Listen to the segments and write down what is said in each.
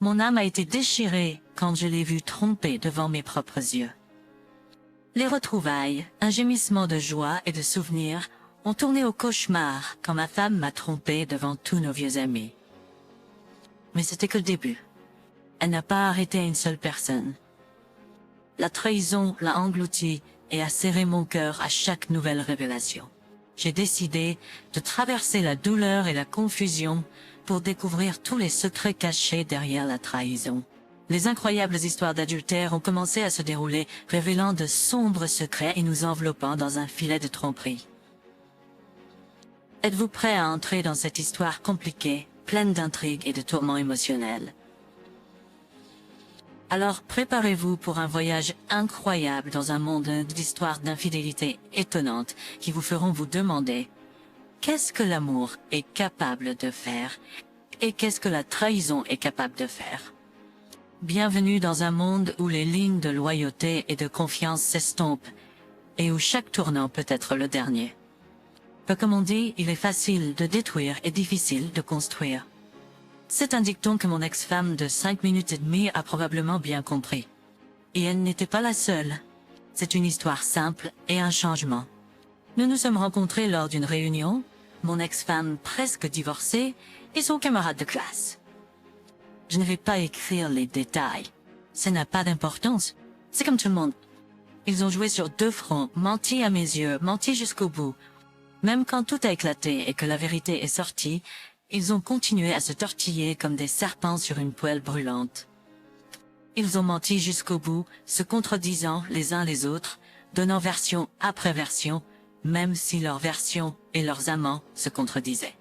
Mon âme a été déchirée quand je l'ai vu tromper devant mes propres yeux. Les retrouvailles, un gémissement de joie et de souvenir, ont tourné au cauchemar quand ma femme m'a trompé devant tous nos vieux amis. Mais c'était que le début. Elle n'a pas arrêté une seule personne. La trahison l'a englouti et a serré mon cœur à chaque nouvelle révélation. J'ai décidé de traverser la douleur et la confusion pour découvrir tous les secrets cachés derrière la trahison. Les incroyables histoires d'adultère ont commencé à se dérouler, révélant de sombres secrets et nous enveloppant dans un filet de tromperie. Êtes-vous prêt à entrer dans cette histoire compliquée, pleine d'intrigues et de tourments émotionnels? Alors préparez-vous pour un voyage incroyable dans un monde d'histoires d'infidélité étonnantes qui vous feront vous demander qu'est-ce que l'amour est capable de faire et qu'est-ce que la trahison est capable de faire. Bienvenue dans un monde où les lignes de loyauté et de confiance s'estompent et où chaque tournant peut être le dernier. Comme on dit, il est facile de détruire et difficile de construire. C'est un dicton que mon ex-femme de 5 minutes et demie a probablement bien compris. Et elle n'était pas la seule. C'est une histoire simple et un changement. Nous nous sommes rencontrés lors d'une réunion, mon ex-femme presque divorcée et son camarade de classe. Je ne vais pas écrire les détails. Ça n'a pas d'importance. C'est comme tout le monde. Ils ont joué sur deux fronts, menti à mes yeux, menti jusqu'au bout. Même quand tout a éclaté et que la vérité est sortie, ils ont continué à se tortiller comme des serpents sur une poêle brûlante. Ils ont menti jusqu'au bout, se contredisant les uns les autres, donnant version après version, même si leurs versions et leurs amants se contredisaient.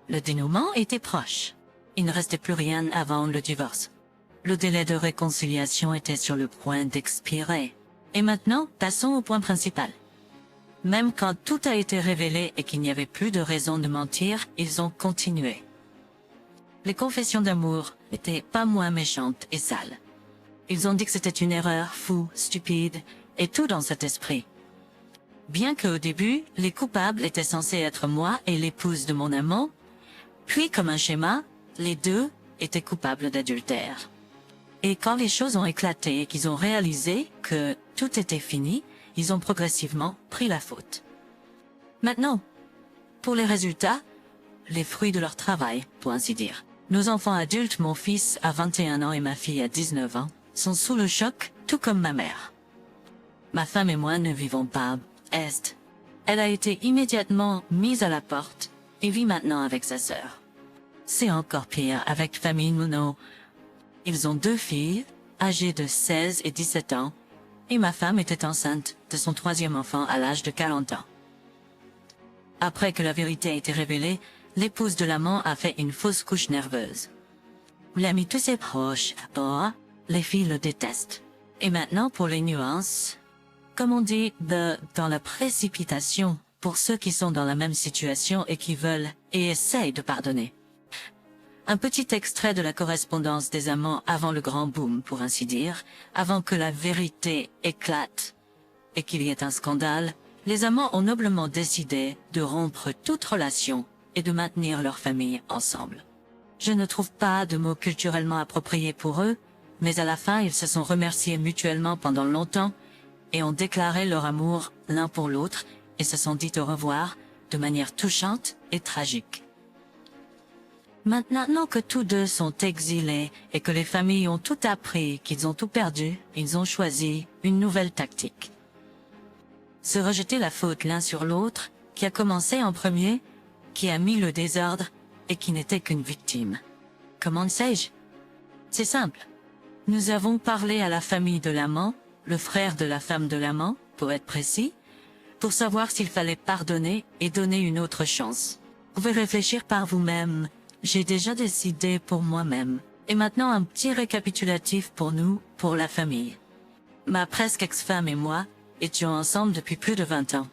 Le dénouement était proche. Il ne restait plus rien avant le divorce. Le délai de réconciliation était sur le point d'expirer. Et maintenant, passons au point principal. Même quand tout a été révélé et qu'il n'y avait plus de raison de mentir, ils ont continué. Les confessions d'amour n'étaient pas moins méchantes et sales. Ils ont dit que c'était une erreur, fou, stupide, et tout dans cet esprit. Bien qu'au début, les coupables étaient censés être moi et l'épouse de mon amant, puis comme un schéma, les deux étaient coupables d'adultère. Et quand les choses ont éclaté et qu'ils ont réalisé que tout était fini, ils ont progressivement pris la faute. Maintenant, pour les résultats, les fruits de leur travail, pour ainsi dire. Nos enfants adultes, mon fils a 21 ans et ma fille a 19 ans, sont sous le choc, tout comme ma mère. Ma femme et moi ne vivons pas à Est. Elle a été immédiatement mise à la porte et vit maintenant avec sa sœur. C'est encore pire avec famille Muno. Ils ont 2 filles, âgées de 16 et 17 ans, et ma femme était enceinte de son 3e enfant à l'âge de 40 ans. Après que la vérité a été révélée, l'épouse de l'amant a fait une fausse couche nerveuse. Il a mis tous ses proches à bord, les filles le détestent. Et maintenant pour les nuances, comme on dit, dans la précipitation, pour ceux qui sont dans la même situation et qui veulent et essayent de pardonner. Un petit extrait de la correspondance des amants avant le grand boom, pour ainsi dire, avant que la vérité éclate et qu'il y ait un scandale, les amants ont noblement décidé de rompre toute relation et de maintenir leur famille ensemble. Je ne trouve pas de mots culturellement appropriés pour eux, mais à la fin ils se sont remerciés mutuellement pendant longtemps et ont déclaré leur amour l'un pour l'autre et se sont dit au revoir de manière touchante et tragique. Maintenant que tous deux sont exilés et que les familles ont tout appris, qu'ils ont tout perdu, ils ont choisi une nouvelle tactique. Se rejeter la faute l'un sur l'autre, qui a commencé en premier, qui a mis le désordre et qui n'était qu'une victime. Comment sais-je? C'est simple. Nous avons parlé à la famille de l'amant, le frère de la femme de l'amant, pour être précis, pour savoir s'il fallait pardonner et donner une autre chance. Vous pouvez réfléchir par vous-même. J'ai déjà décidé pour moi-même. Et maintenant un petit récapitulatif pour nous, pour la famille. Ma presque ex-femme et moi étions ensemble depuis plus de 20 ans.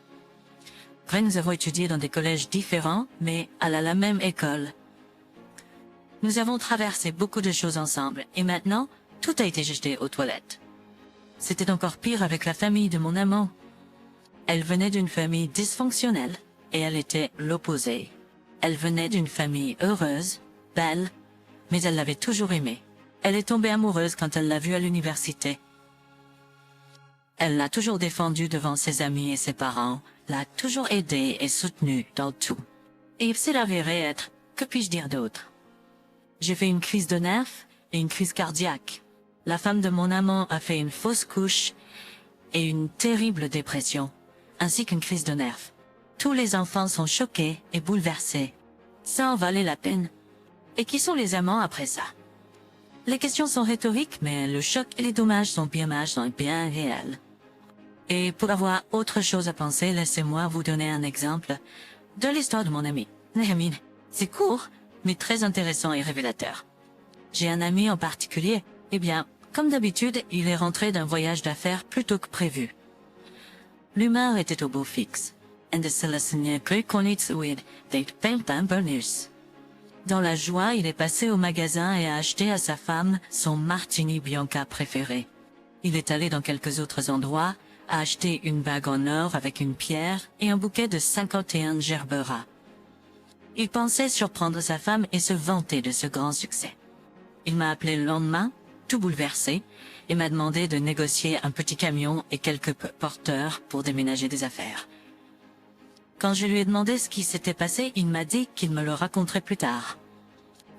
Après, nous avons étudié dans des collèges différents, mais à la même école. Nous avons traversé beaucoup de choses ensemble, et maintenant, tout a été jeté aux toilettes. C'était encore pire avec la famille de mon amant. Elle venait d'une famille dysfonctionnelle, et elle était l'opposé. Elle venait d'une famille heureuse, belle, mais elle l'avait toujours aimé. Elle est tombée amoureuse quand elle l'a vu à l'université. Elle l'a toujours défendu devant ses amis et ses parents, l'a toujours aidé et soutenu dans tout. Et il s'est avéré être, que puis-je dire d'autre? J'ai fait une crise de nerfs et une crise cardiaque. La femme de mon amant a fait une fausse couche et une terrible dépression, ainsi qu'une crise de nerfs. Tous les enfants sont choqués et bouleversés. Ça en valait la peine. Et qui sont les amants après ça? Les questions sont rhétoriques, mais le choc et les dommages sont bien réels. Et pour avoir autre chose à penser, laissez-moi vous donner un exemple de l'histoire de mon ami. Néhémie, c'est court, mais très intéressant et révélateur. J'ai un ami en particulier. Eh bien, comme d'habitude, il est rentré d'un voyage d'affaires plus tôt que prévu. L'humeur était au beau fixe. Dans la joie, il est passé au magasin et a acheté à sa femme son Martini Bianca préféré. Il est allé dans quelques autres endroits, a acheté une bague en or avec une pierre et un bouquet de 51 gerberas. Il pensait surprendre sa femme et se vanter de ce grand succès. Il m'a appelé le lendemain, tout bouleversé, et m'a demandé de négocier un petit camion et quelques porteurs pour déménager des affaires. Quand je lui ai demandé ce qui s'était passé, il m'a dit qu'il me le raconterait plus tard.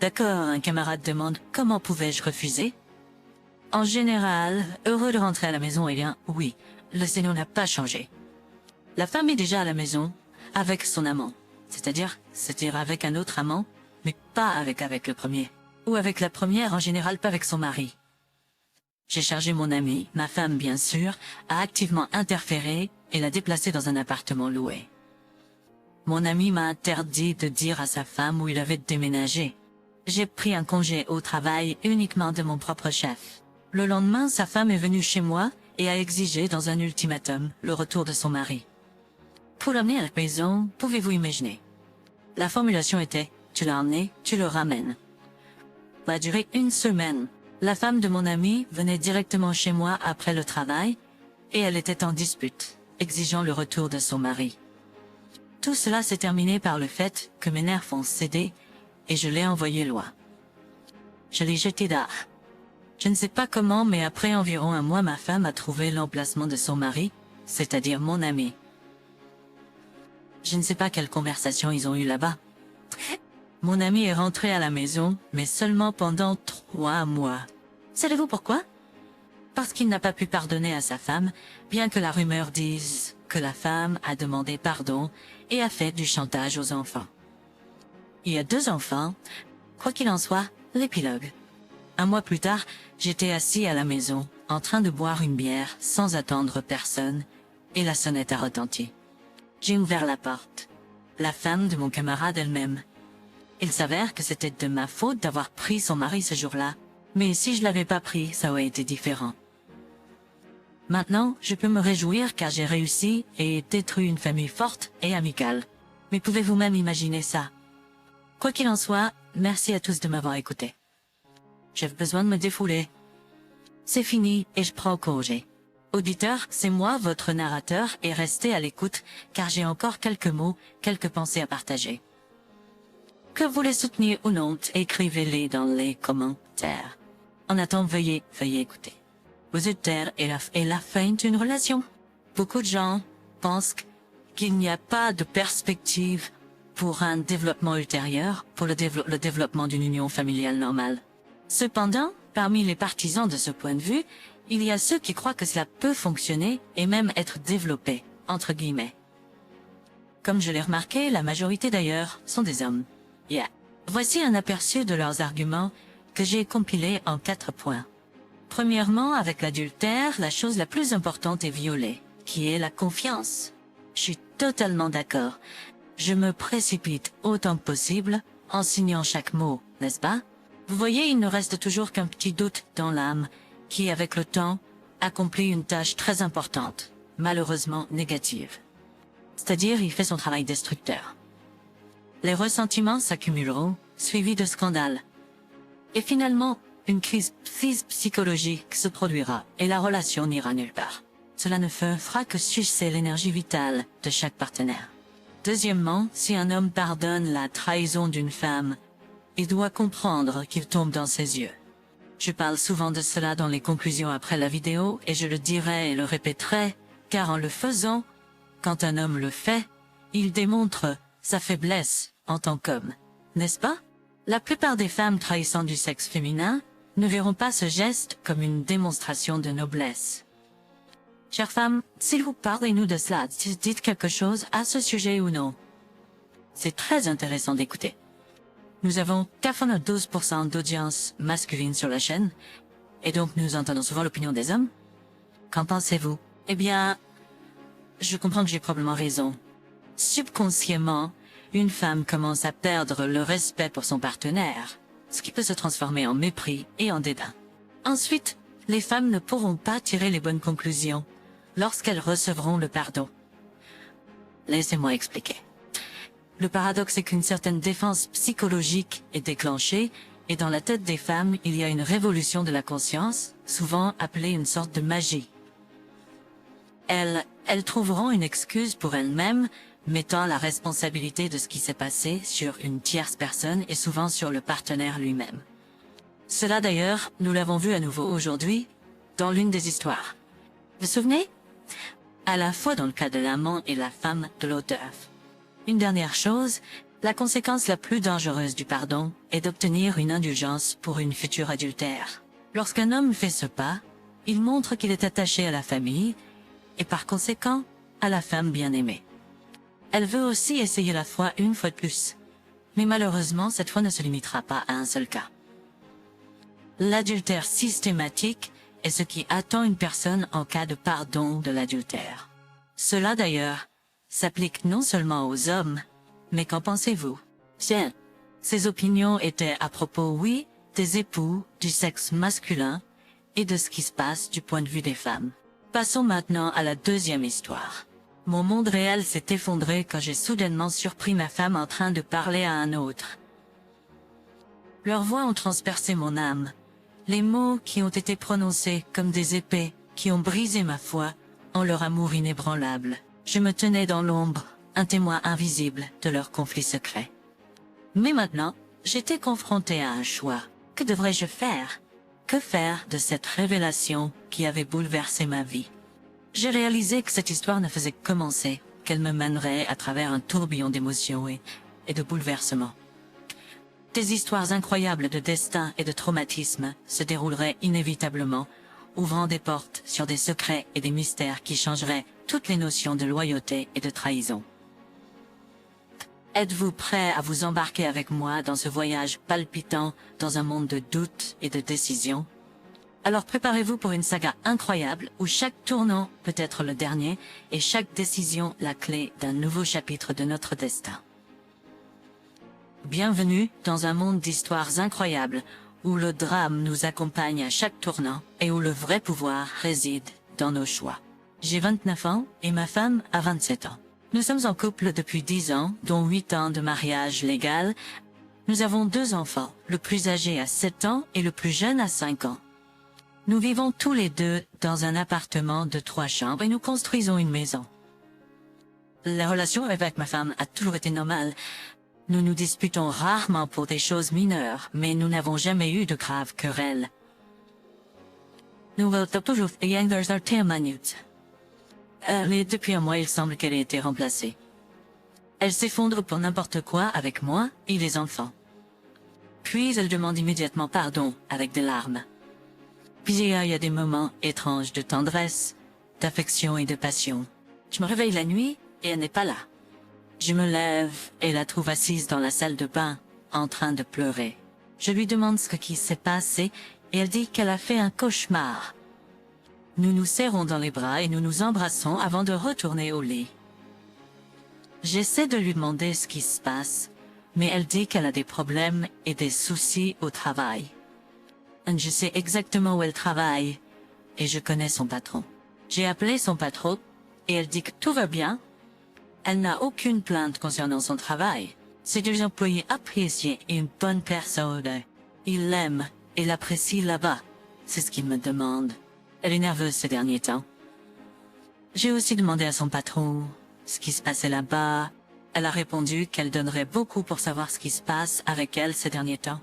D'accord, un camarade demande « Comment pouvais-je refuser ?» En général, heureux de rentrer à la maison, eh bien, oui, le scénario n'a pas changé. La femme est déjà à la maison, avec son amant. C'est-à-dire avec un autre amant, mais pas avec le premier. Ou avec la première, en général pas avec son mari. J'ai chargé mon ami, ma femme bien sûr, a activement interféré et l'a déplacé dans un appartement loué. Mon ami m'a interdit de dire à sa femme où il avait déménagé. J'ai pris un congé au travail uniquement de mon propre chef. Le lendemain, sa femme est venue chez moi et a exigé dans un ultimatum le retour de son mari. Pour l'amener à la maison, pouvez-vous imaginer? La formulation était « tu l'as emmené, tu le ramènes ». Ça a duré une semaine. La femme de mon ami venait directement chez moi après le travail et elle était en dispute, exigeant le retour de son mari. Tout cela s'est terminé par le fait que mes nerfs ont cédé et je l'ai envoyé loin. Je l'ai jeté dehors. Je ne sais pas comment, mais après environ un mois, ma femme a trouvé l'emplacement de son mari, c'est-à-dire mon ami. Je ne sais pas quelle conversation ils ont eue là-bas. Mon ami est rentré à la maison, mais seulement pendant 3 mois. Savez-vous pourquoi? Parce qu'il n'a pas pu pardonner à sa femme, bien que la rumeur dise que la femme a demandé pardon et a fait du chantage aux enfants. Il y a 2 enfants. Quoi qu'il en soit, l'épilogue. Un mois plus tard, j'étais assis à la maison, en train de boire une bière, sans attendre personne, et la sonnette a retenti. J'ai ouvert la porte. La femme de mon camarade elle-même. Il s'avère que c'était de ma faute d'avoir pris son mari ce jour-là, mais si je l'avais pas pris, ça aurait été différent. Maintenant, je peux me réjouir car j'ai réussi et détruit une famille forte et amicale. Mais pouvez-vous même imaginer ça? Quoi qu'il en soit, merci à tous de m'avoir écouté. J'ai besoin de me défouler. C'est fini et je prends congé. Auditeur, c'est moi, votre narrateur, et restez à l'écoute car j'ai encore quelques mots, quelques pensées à partager. Que vous les souteniez ou non, écrivez-les dans les commentaires. En attendant, veuillez écouter. Vous êtes terre et la fin d'une relation. Beaucoup de gens pensent qu'il n'y a pas de perspective pour un développement ultérieur, pour le développement d'une union familiale normale. Cependant, parmi les partisans de ce point de vue, il y a ceux qui croient que cela peut fonctionner et même être développé, entre guillemets. Comme je l'ai remarqué, la majorité d'ailleurs sont des hommes. Voici un aperçu de leurs arguments que j'ai compilés en 4 points. Premièrement, avec l'adultère, la chose la plus importante est violée, qui est la confiance. Je suis totalement d'accord. Je me précipite autant que possible en signant chaque mot, n'est-ce pas? Vous voyez, il ne reste toujours qu'un petit doute dans l'âme qui, avec le temps, accomplit une tâche très importante, malheureusement négative. C'est-à-dire, il fait son travail destructeur. Les ressentiments s'accumuleront, suivis de scandales. Et finalement, une crise psychologique se produira et la relation n'ira nulle part. Cela ne fera que sucer l'énergie vitale de chaque partenaire. Deuxièmement, si un homme pardonne la trahison d'une femme, il doit comprendre qu'il tombe dans ses yeux. Je parle souvent de cela dans les conclusions après la vidéo et je le dirai et le répéterai, car en le faisant, quand un homme le fait, il démontre sa faiblesse en tant qu'homme, n'est-ce pas? La plupart des femmes trahissant du sexe féminin ne verront pas ce geste comme une démonstration de noblesse. Chères femmes, s'il vous parlez-nous de cela, dites quelque chose à ce sujet ou non. C'est très intéressant d'écouter. Nous avons 92% d'audience masculine sur la chaîne, et donc nous entendons souvent l'opinion des hommes. Qu'en pensez-vous? Eh bien, je comprends que j'ai probablement raison. Subconsciemment, une femme commence à perdre le respect pour son partenaire, ce qui peut se transformer en mépris et en dédain. Ensuite, les femmes ne pourront pas tirer les bonnes conclusions lorsqu'elles recevront le pardon. Laissez-moi expliquer. Le paradoxe est qu'une certaine défense psychologique est déclenchée et dans la tête des femmes, il y a une révolution de la conscience, souvent appelée une sorte de magie. Elles trouveront une excuse pour elles-mêmes, mettant la responsabilité de ce qui s'est passé sur une tierce personne et souvent sur le partenaire lui-même. Cela d'ailleurs, nous l'avons vu à nouveau aujourd'hui, dans l'une des histoires. Vous vous souvenez? À la fois dans le cas de l'amant et la femme de l'auteur. Une dernière chose, la conséquence la plus dangereuse du pardon est d'obtenir une indulgence pour une future adultère. Lorsqu'un homme fait ce pas, il montre qu'il est attaché à la famille et par conséquent à la femme bien-aimée. Elle veut aussi essayer la foi une fois de plus, mais malheureusement cette fois ne se limitera pas à un seul cas. L'adultère systématique est ce qui attend une personne en cas de pardon de l'adultère. Cela d'ailleurs s'applique non seulement aux hommes, mais qu'en pensez-vous? Tiens, ces opinions étaient à propos, oui, des époux, du sexe masculin et de ce qui se passe du point de vue des femmes. Passons maintenant à la deuxième histoire. Mon monde réel s'est effondré quand j'ai soudainement surpris ma femme en train de parler à un autre. Leurs voix ont transpercé mon âme. Les mots qui ont été prononcés comme des épées qui ont brisé ma foi en leur amour inébranlable. Je me tenais dans l'ombre, un témoin invisible de leur conflit secret. Mais maintenant, j'étais confrontée à un choix. Que devrais-je faire? Que faire de cette révélation qui avait bouleversé ma vie? J'ai réalisé que cette histoire ne faisait que commencer, qu'elle me mènerait à travers un tourbillon d'émotions et de bouleversements. Des histoires incroyables de destin et de traumatisme se dérouleraient inévitablement, ouvrant des portes sur des secrets et des mystères qui changeraient toutes les notions de loyauté et de trahison. Êtes-vous prêt à vous embarquer avec moi dans ce voyage palpitant dans un monde de doutes et de décisions? Alors préparez-vous pour une saga incroyable où chaque tournant peut être le dernier et chaque décision la clé d'un nouveau chapitre de notre destin. Bienvenue dans un monde d'histoires incroyables où le drame nous accompagne à chaque tournant et où le vrai pouvoir réside dans nos choix. J'ai 29 ans et ma femme a 27 ans. Nous sommes en couple depuis 10 ans, dont 8 ans de mariage légal. Nous avons 2 enfants, le plus âgé a 7 ans et le plus jeune a 5 ans. Nous vivons tous les deux dans un appartement de 3 chambres et nous construisons une maison. La relation avec ma femme a toujours été normale. Nous nous disputons rarement pour des choses mineures, mais nous n'avons jamais eu de graves querelles. Nous votons toujours minutes. Mais depuis un mois, il semble qu'elle ait été remplacée. Elle s'effondre pour n'importe quoi avec moi et les enfants. Puis elle demande immédiatement pardon avec des larmes. Puis il y a des moments étranges de tendresse, d'affection et de passion. Je me réveille la nuit et elle n'est pas là. Je me lève et la trouve assise dans la salle de bain, en train de pleurer. Je lui demande ce qui s'est passé et elle dit qu'elle a fait un cauchemar. Nous nous serrons dans les bras et nous nous embrassons avant de retourner au lit. J'essaie de lui demander ce qui se passe, mais elle dit qu'elle a des problèmes et des soucis au travail. Je sais exactement où elle travaille et je connais son patron. J'ai appelé son patron et elle dit que tout va bien. Elle n'a aucune plainte concernant son travail. C'est des employés appréciés et une bonne personne. Il l'aime et l'apprécie là-bas. C'est ce qu'il me demande. Elle est nerveuse ces derniers temps. J'ai aussi demandé à son patron ce qui se passait là-bas. Elle a répondu qu'elle donnerait beaucoup pour savoir ce qui se passe avec elle ces derniers temps.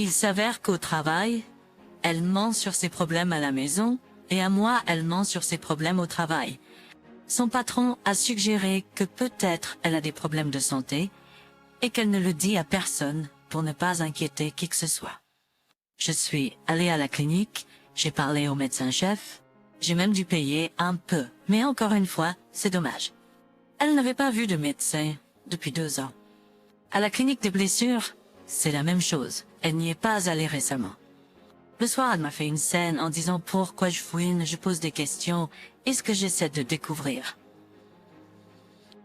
Il s'avère qu'au travail, elle ment sur ses problèmes à la maison, et à moi, elle ment sur ses problèmes au travail. Son patron a suggéré que peut-être elle a des problèmes de santé, et qu'elle ne le dit à personne pour ne pas inquiéter qui que ce soit. Je suis allée à la clinique, j'ai parlé au médecin-chef, j'ai même dû payer un peu, mais encore une fois, c'est dommage. Elle n'avait pas vu de médecin depuis 2 ans. À la clinique des blessures, c'est la même chose, elle n'y est pas allée récemment. Le soir, elle m'a fait une scène en disant pourquoi je fouine, je pose des questions, et ce que j'essaie de découvrir.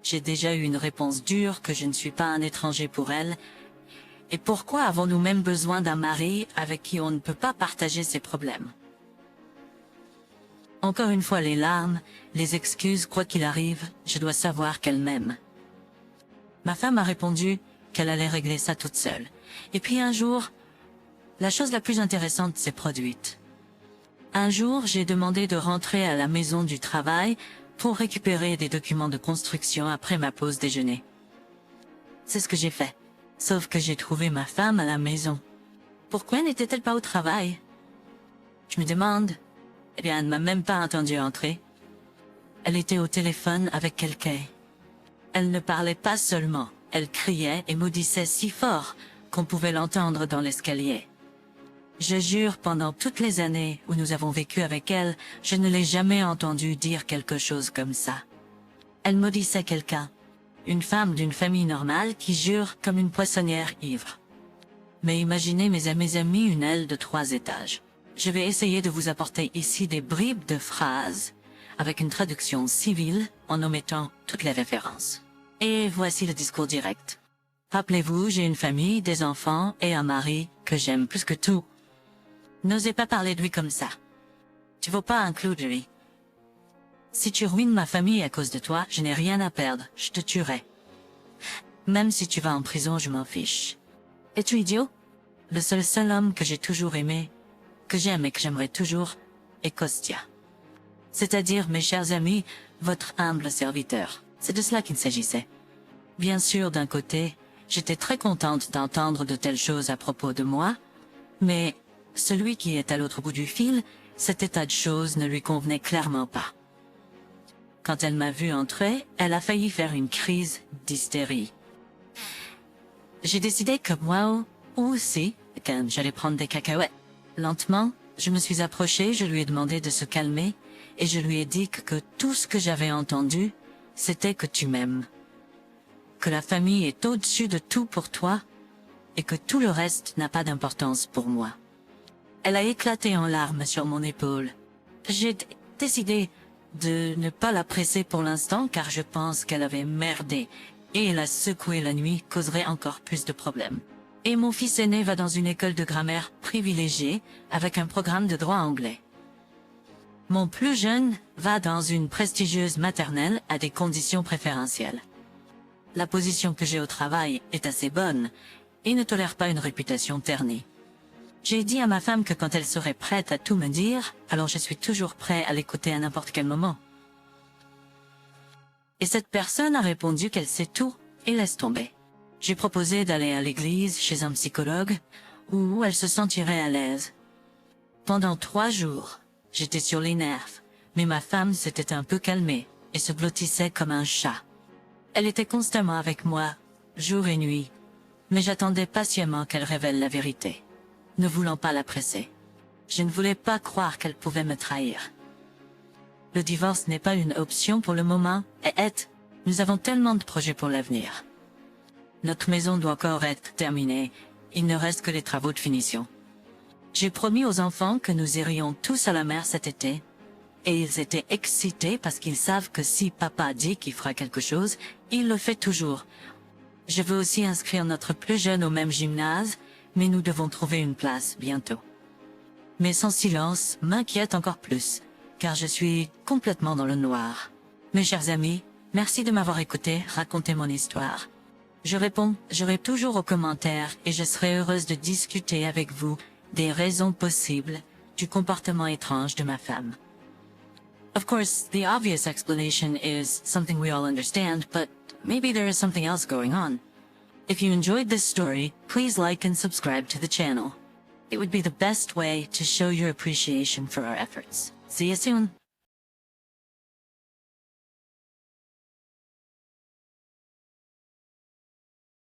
J'ai déjà eu une réponse dure que je ne suis pas un étranger pour elle. Et pourquoi avons-nous même besoin d'un mari avec qui on ne peut pas partager ses problèmes? Encore une fois les larmes, les excuses, quoi qu'il arrive, je dois savoir qu'elle m'aime. Ma femme a répondu qu'elle allait régler ça toute seule. Et puis un jour, la chose la plus intéressante s'est produite. Un jour, j'ai demandé de rentrer à la maison du travail pour récupérer des documents de construction après ma pause déjeuner. C'est ce que j'ai fait. Sauf que j'ai trouvé ma femme à la maison. Pourquoi n'était-elle pas au travail? Je me demande. Eh bien, elle ne m'a même pas entendu entrer. Elle était au téléphone avec quelqu'un. Elle ne parlait pas seulement, elle criait et maudissait si fort qu'on pouvait l'entendre dans l'escalier. Je jure, pendant toutes les années où nous avons vécu avec elle, je ne l'ai jamais entendue dire quelque chose comme ça. Elle maudissait quelqu'un. Une femme d'une famille normale qui jure comme une poissonnière ivre. Mais imaginez mes amis une aile de 3 étages. Je vais essayer de vous apporter ici des bribes de phrases, avec une traduction civile en omettant toutes les références. Et voici le discours direct. Rappelez-vous, j'ai une famille, des enfants et un mari que j'aime plus que tout. N'osez pas parler de lui comme ça. Tu vaux pas un clou de lui. Si tu ruines ma famille à cause de toi, je n'ai rien à perdre, je te tuerai. Même si tu vas en prison, je m'en fiche. Es-tu idiot? Le seul homme que j'ai toujours aimé, que j'aime et que j'aimerais toujours, est Kostya. C'est-à-dire, mes chers amis, votre humble serviteur. C'est de cela qu'il s'agissait. Bien sûr, d'un côté, j'étais très contente d'entendre de telles choses à propos de moi, mais celui qui est à l'autre bout du fil, cet état de choses ne lui convenait clairement pas. Quand elle m'a vu entrer, elle a failli faire une crise d'hystérie. J'ai décidé que moi aussi, quand j'allais prendre des cacahuètes. Lentement, je me suis approchée, je lui ai demandé de se calmer, et je lui ai dit que tout ce que j'avais entendu, c'était que tu m'aimes. Que la famille est au-dessus de tout pour toi, et que tout le reste n'a pas d'importance pour moi. Elle a éclaté en larmes sur mon épaule. J'ai décidé de ne pas la presser pour l'instant car je pense qu'elle avait merdé et la secouer la nuit causerait encore plus de problèmes. Et mon fils aîné va dans une école de grammaire privilégiée avec un programme de droit anglais. Mon plus jeune va dans une prestigieuse maternelle à des conditions préférentielles. La position que j'ai au travail est assez bonne et ne tolère pas une réputation ternie. J'ai dit à ma femme que quand elle serait prête à tout me dire, alors je suis toujours prêt à l'écouter à n'importe quel moment. Et cette personne a répondu qu'elle sait tout et laisse tomber. J'ai proposé d'aller à l'église chez un psychologue où elle se sentirait à l'aise. Pendant 3 jours, j'étais sur les nerfs, mais ma femme s'était un peu calmée et se blottissait comme un chat. Elle était constamment avec moi, jour et nuit, mais j'attendais patiemment qu'elle révèle la vérité. Ne voulant pas la presser. Je ne voulais pas croire qu'elle pouvait me trahir. Le divorce n'est pas une option pour le moment, et nous avons tellement de projets pour l'avenir. Notre maison doit encore être terminée, il ne reste que les travaux de finition. J'ai promis aux enfants que nous irions tous à la mer cet été, et ils étaient excités parce qu'ils savent que si papa dit qu'il fera quelque chose, il le fait toujours. Je veux aussi inscrire notre plus jeune au même gymnase, mais nous devons trouver une place bientôt. Mais son silence m'inquiète encore plus, car je suis complètement dans le noir. Mes chers amis, merci de m'avoir écouté raconter mon histoire. Je répondrai toujours aux commentaires et je serai heureuse de discuter avec vous des raisons possibles du comportement étrange de ma femme. Of course, the obvious explanation is something we all understand, but maybe there is something else going on. If you enjoyed this story, please like and subscribe to the channel. It would be the best way to show your appreciation for our efforts. See you soon.